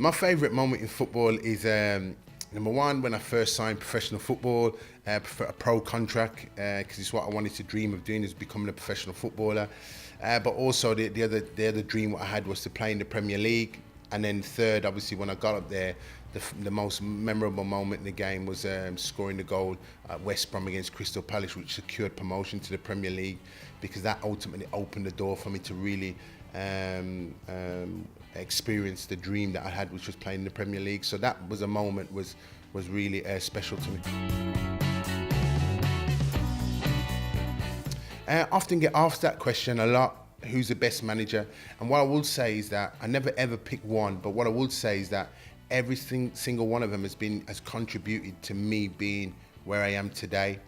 My favourite moment in football is number one, when I first signed professional football for a pro contract, because it's what I wanted to dream of doing, is becoming a professional footballer. But also the other dream what I had was to play in the Premier League. And then third, obviously, when I got up there, the most memorable moment in the game was scoring the goal at West Brom against Crystal Palace, which secured promotion to the Premier League, because that ultimately opened the door for me to really experience the dream that I had, which was playing in the Premier League. So that was a moment was really special to me. I often get asked that question a lot. Who's the best manager? And what I will say is that I never ever pick one, but what I would say is that every single one of them has contributed to me being where I am today,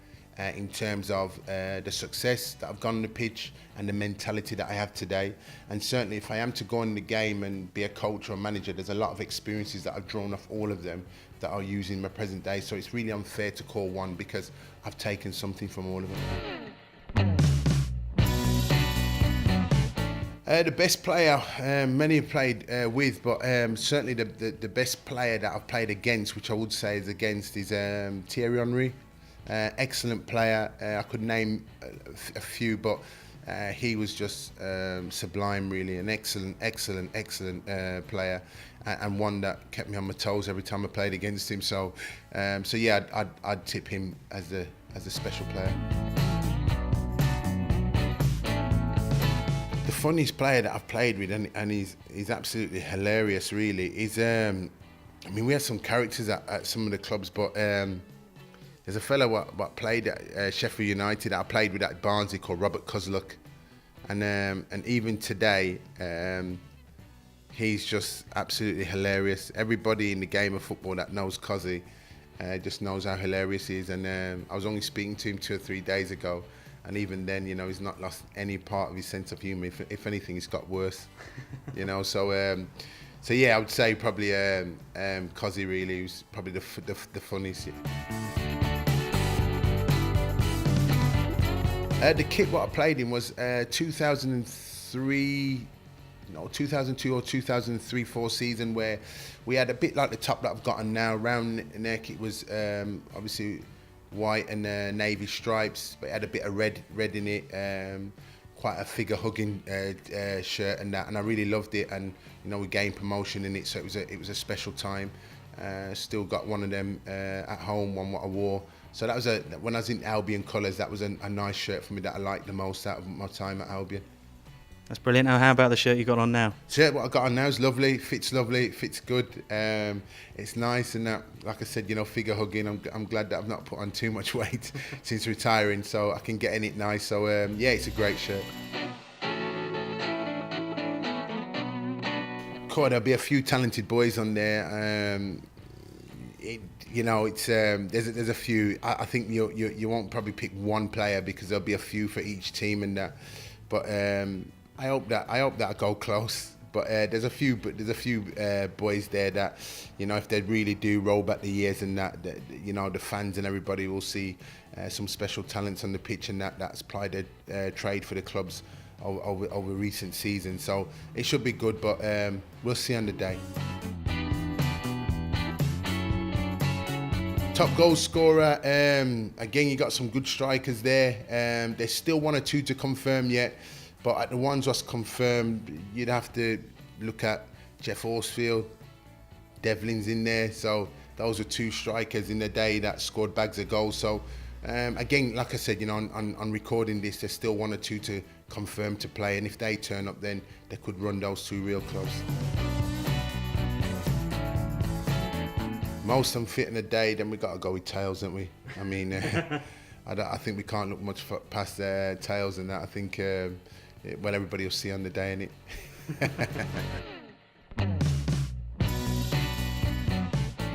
in terms of the success that I've got on the pitch and the mentality that I have today. And certainly if I am to go in the game and be a coach or a manager, there's a lot of experiences that I've drawn off all of them that I'll use in my present day. So it's really unfair to call one, because I've taken something from all of them. The best player, many have played with, but certainly the best player that I've played against, which I would say is Thierry Henry. Excellent player. I could name a few, but he was just sublime, really. An excellent player, and one that kept me on my toes every time I played against him. So yeah, I'd tip him as a special player. The funniest player that I've played with, and he's absolutely hilarious, really, is we had some characters at some of the clubs, but there's a fellow what played at Sheffield United that I played with at Barnsley called Robert Kozluk, and even today he's just absolutely hilarious. Everybody in the game of football that knows Cozzy just knows how hilarious he is, and I was only speaking to him 2 or 3 days ago. And even then, he's not lost any part of his sense of humour. If anything, it's got worse, So yeah, I would say probably Cozzy, really, who's probably the funniest. The kit what I played in was 2002 or 2003-04 season, where we had a bit like the top that I've got on now. Round the neck, it was obviously white and navy stripes, but it had a bit of red in it, quite a figure-hugging shirt and that, and I really loved it. And we gained promotion in it, so it was a special time. Still got one of them at home, one what I wore. So that was when I was in Albion colours, that was a nice shirt for me that I liked the most out of my time at Albion. That's brilliant. Now, how about the shirt you got on now? Shirt what I got on now is lovely, fits good. It's nice, and that, like I said, figure hugging. I'm glad that I've not put on too much weight since retiring, so I can get in it nice. So yeah, it's a great shirt. Cool, there'll be a few talented boys on there. There's a few. I think you won't probably pick one player, because there'll be a few for each team and that. But I hope that I go close. But there's a few boys there that, if they really do roll back the years and that, the fans and everybody will see some special talents on the pitch, and that's plied their trade for the clubs over recent seasons. So it should be good, but we'll see on the day. Top goal scorer, again, you got some good strikers there. There's still 1 or 2 to confirm yet, but at the ones that's confirmed, you'd have to look at Jeff Horsfield, Devlin's in there. So those are 2 strikers in the day that scored bags of goals. So again, like I said, on recording this, there's still 1 or 2 to confirm to play, and if they turn up, then they could run those 2 real close. Most unfit in a day, then we got to go with Tails, don't we? I mean, I think we can't look much past Tails and that. I think, everybody will see on the day, innit?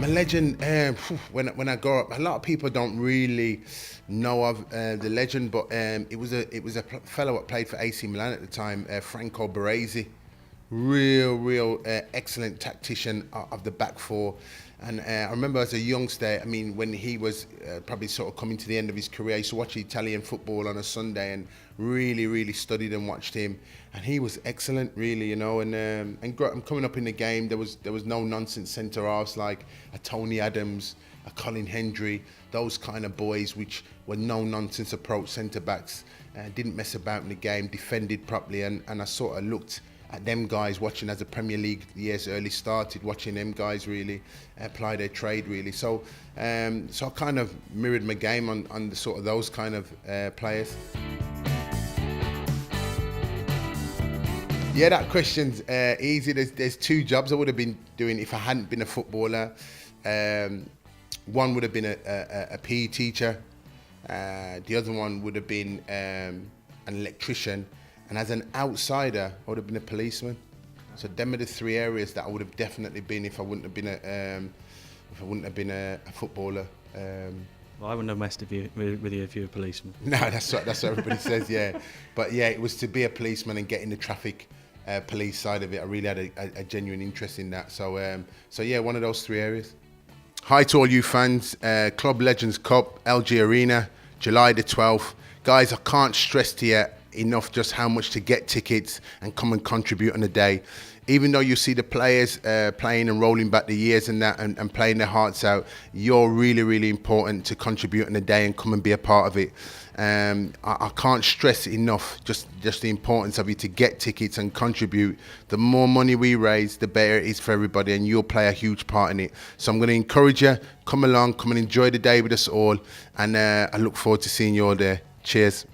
My legend, when I grow up, a lot of people don't really know of the legend, but it was a fellow that played for AC Milan at the time, Franco Baresi. real excellent tactician of the back four. And I remember as a youngster, I mean, when he was probably sort of coming to the end of his career, I used to watch Italian football on a Sunday and really studied and watched him. And he was excellent, really, you know. And coming up in the game, there was no nonsense centre halves like a Tony Adams, a Colin Hendry, those kind of boys which were no nonsense approach centre backs. Didn't mess about in the game, defended properly, and I sort of looked at them guys watching as the Premier League years early started, watching them guys really apply their trade really. So I kind of mirrored my game on the sort of those kind of players. Yeah, that question's easy. There's two jobs I would have been doing if I hadn't been a footballer. One would have been a PE teacher. The other one would have been an electrician. And as an outsider, I would have been a policeman. So them are the three areas that I would have definitely been if I wouldn't have been a footballer. Well, I wouldn't have messed with you if you were a policeman. No, that's what everybody says. Yeah, but yeah, it was to be a policeman and get in the traffic police side of it. I really had a genuine interest in that. So yeah, one of those three areas. Hi to all you fans. Club Legends Cup, LG Arena, July the 12th. Guys, I can't stress to you enough just how much to get tickets and come and contribute on the day. Even though you see the players playing and rolling back the years and that and playing their hearts out, you're really important to contribute on the day and come and be a part of it. I can't stress enough just the importance of you to get tickets and contribute. The more money we raise, the better it is for everybody, and you'll play a huge part in it. So I'm going to encourage you, come along, come and enjoy the day with us all, and I look forward to seeing you all there. Cheers.